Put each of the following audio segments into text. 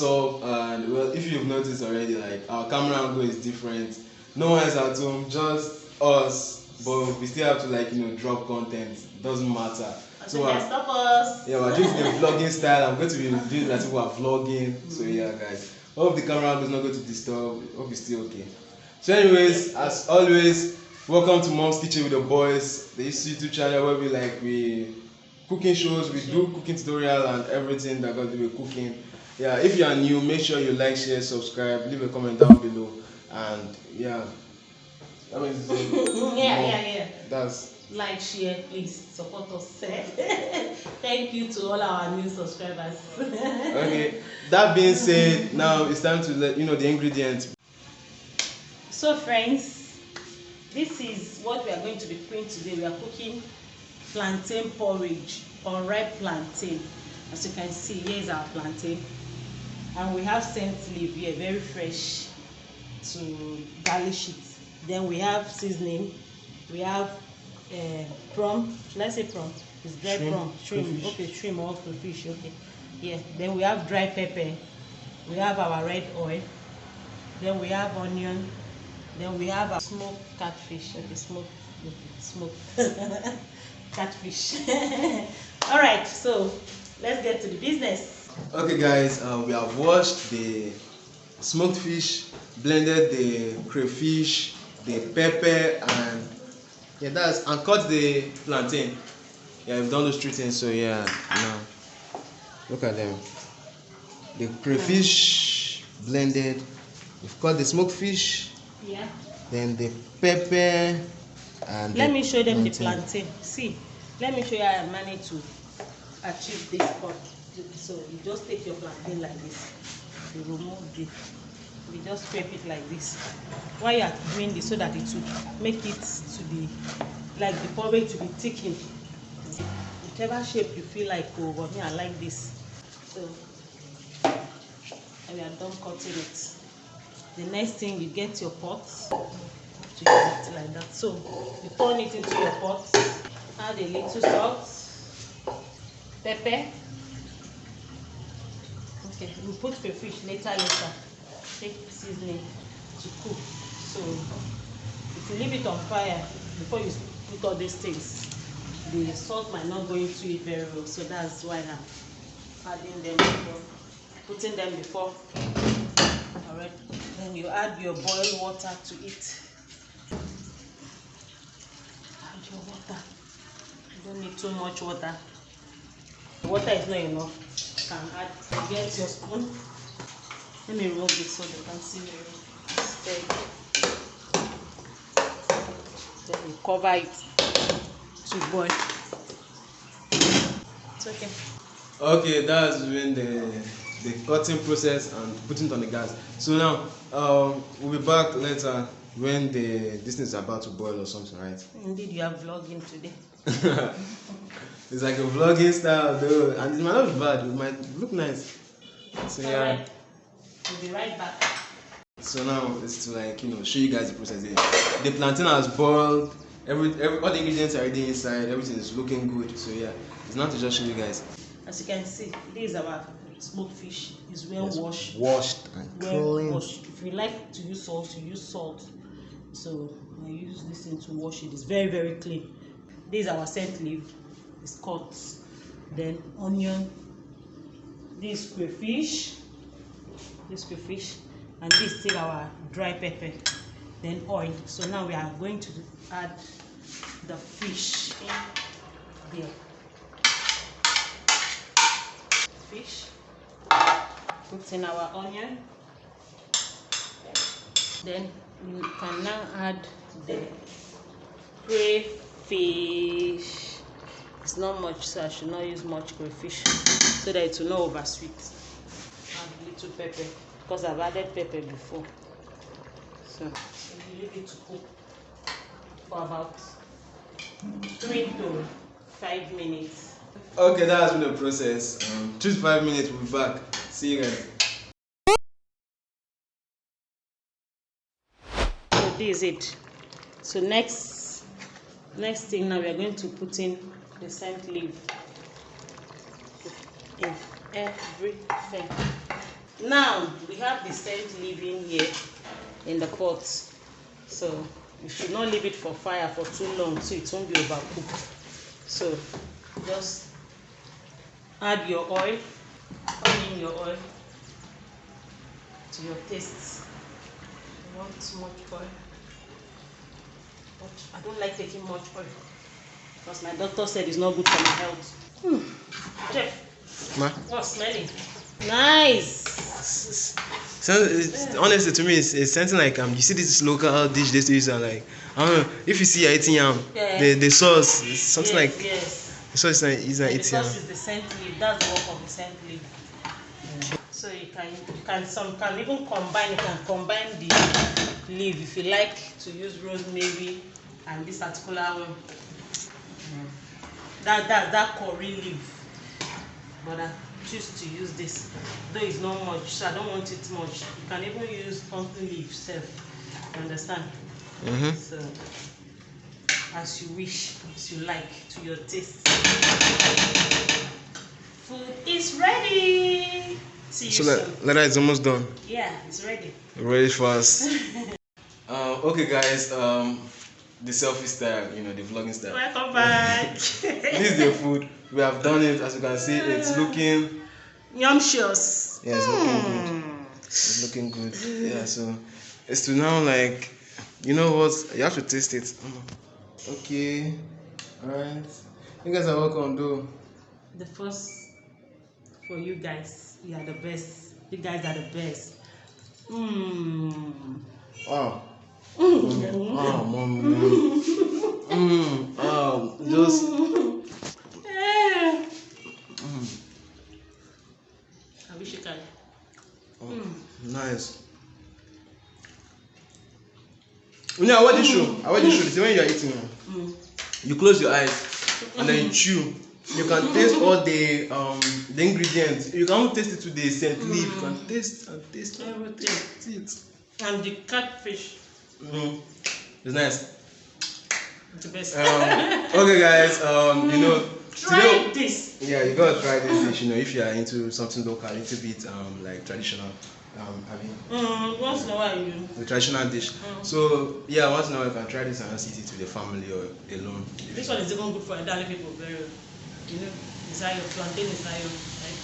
what's up? And well, if you've noticed already, like our camera angle is different. No one is at home, just us. But we still have to drop content. Doesn't matter. So stop us. Yeah, we're doing the vlogging style. I'm going to be doing that people are vlogging. So yeah, guys. Hope the camera angle is not going to disturb. Hope it's still okay. So anyways, as always, welcome to Mom's Kitchen with the Boys. This YouTube channel where we cooking shows, we do cooking tutorial and everything that got to do with cooking. Yeah, if you are new, make sure you like, share, subscribe, leave a comment down below, and yeah. That means yeah. That's like, share, please support us. Thank you to all our new subscribers. okay. That being said, now it's time to let you know the ingredients. So friends, this is what we are going to be cooking today. We are cooking plantain porridge, unripe plantain. As you can see, here is our plantain, and we have scent leaf here, very fresh, to garnish it. Then we have seasoning, we have prawn, let's say prawn, it's dry prawn, shrimp, okay, shrimp or fish, okay, yeah. Then we have dry pepper, we have our red oil, then we have onion, then we have our smoked catfish, okay, smoked catfish. All right, so let's get to the business. Okay guys, we have washed the smoked fish, blended the crayfish, the pepper, and cut the plantain. Yeah, we've done those three things. So yeah, now look at them. The crayfish blended, we've cut the smoked fish, yeah, then the pepper, and let me show them the plantain. See, let me show you how I managed to achieve this part. So you just take your plantain like this, you remove the, we just scrape it like this. Why you are doing this? So that it will make it to be like the porridge to be thickened, whichever shape you feel like. Oh, but me, I like this. So and we are done cutting it. The next thing, you get your pot to use it like that. So you turn it into your pot, add a little salt, pepper. Okay, we put the fish later. Take seasoning to cook. So if you leave it on fire before you put all these things, the salt might not go into it very well. So that's why I'm adding them before, putting them before. Alright, then you add your boiled water to it. Add your water. You don't need too much water. The water is not enough. You can add. Get your spoon. Let me remove this so they can see me. Then you cover it to boil. It's okay. Okay, that's when the cutting process and putting it on the gas. So now we'll be back later when this thing is about to boil or something, right? Indeed, you are vlogging today. It's like a vlogging style though, and it might not be bad, it might look nice. So yeah. Alright. We'll be right back. So now it's to show you guys the process here. The plantain has boiled, every all the ingredients are already inside, everything is looking good. So yeah, it's not to just show you guys. As you can see, this is our smoked fish. It's well washed. Washed and clean. If you like to use salt, you use salt. So I use this thing to wash it. It's very, very clean. This is our scent leaf. It's cut. Then onion. This crayfish. And this is our dry pepper. Then oil. So now we are going to add the fish in there. Fish. Put in our onion. Then we can now add the crayfish. It's not much, so I should not use much crayfish so that it will not oversweet. Add a little pepper because I've added pepper before. So you leave it to cook for about 3 to 5 minutes. Okay, that has been the process. 3 to 5 minutes, we'll be back. See you guys. So this is it. So next thing, now we are going to put in the scent leaf in everything. Now we have the scent leaving here in the pot, so you should not leave it for fire for too long so it won't be overcooked. So just add your oil, pour in your oil to your taste. You want much oil, but I don't like taking much oil because my doctor said it's not good for my health. Chef, Ma? what's smelling? Nice. So honestly, to me, it's something like you see this local dish they use, and like I don't know if you see eating yam, the sauce is something Yes, like yes. the sauce is not The eating yam. sauce is the scent leaf. That's the work of the scent leaf. So you can even combine. You can combine the leaf if you like to use rosemary and this particular one. That curry leaf, but I choose to use this. Though it's not much, so I don't want it much. You can even use pumpkin leaf itself. You understand? So as you wish, as you like, to your taste. Food is ready. See you soon. Like that, it's almost done. Yeah, it's ready. Ready fast. Okay, guys. The selfie style, the vlogging style. Welcome back. This is the food. We have done it. As you can see, it's looking. Yumptious. Yeah, it's looking good. It's looking good. Yeah, so it's to now like, you know what? You have to taste it. Okay. Alright. You guys are welcome, though. The first for you guys. You are the best. You guys are the best. Wow. Oh, mommy. Just. I wish you can. Nice. I watch the show. See, when you are eating, you close your eyes and then you chew. You can taste all the ingredients. You can taste it to the scent leaf. You can taste everything. And the catfish. It's nice. It's the best. Okay, guys. Try this. Yeah, you gotta try this dish. If you are into something local, a little bit like traditional. Once in a while you. The traditional dish. So yeah, once in a while you can try this and just eat it with the family or alone. This one is even good for elderly people. Very well. It's iron. Plantain is iron, right?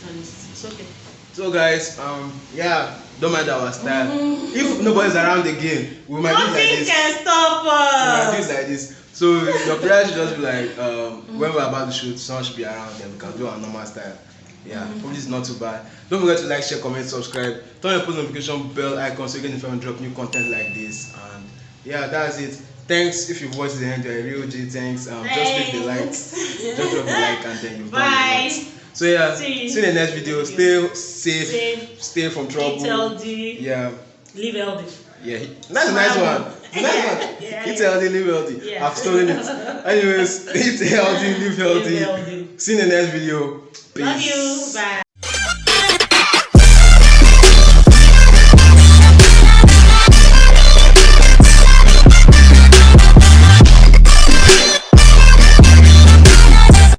And it's okay. So guys, don't mind our style. If nobody's around again, we might do like this. Nothing can stop us. We might do it like this. So your prayer should just be like, when we're about to shoot, someone should be around, then we can do our normal style. Yeah, hopefully it's not too bad. Don't forget to like, share, comment, subscribe, turn your post notification bell icon so you get notified when I drop new content like this. And yeah, that's it. Thanks if you've watched the end, you're a real G. Thanks. Just click the like, just drop the like, and then you've done it. So yeah, see you in the next video. Stay safe, stay from trouble. Eat healthy. Yeah. Live healthy. Yeah, that's a nice one. Eat healthy, live healthy. Yeah. I've stolen it. Anyways, eat healthy, live healthy. See you in the next video. Peace. Love you. Bye.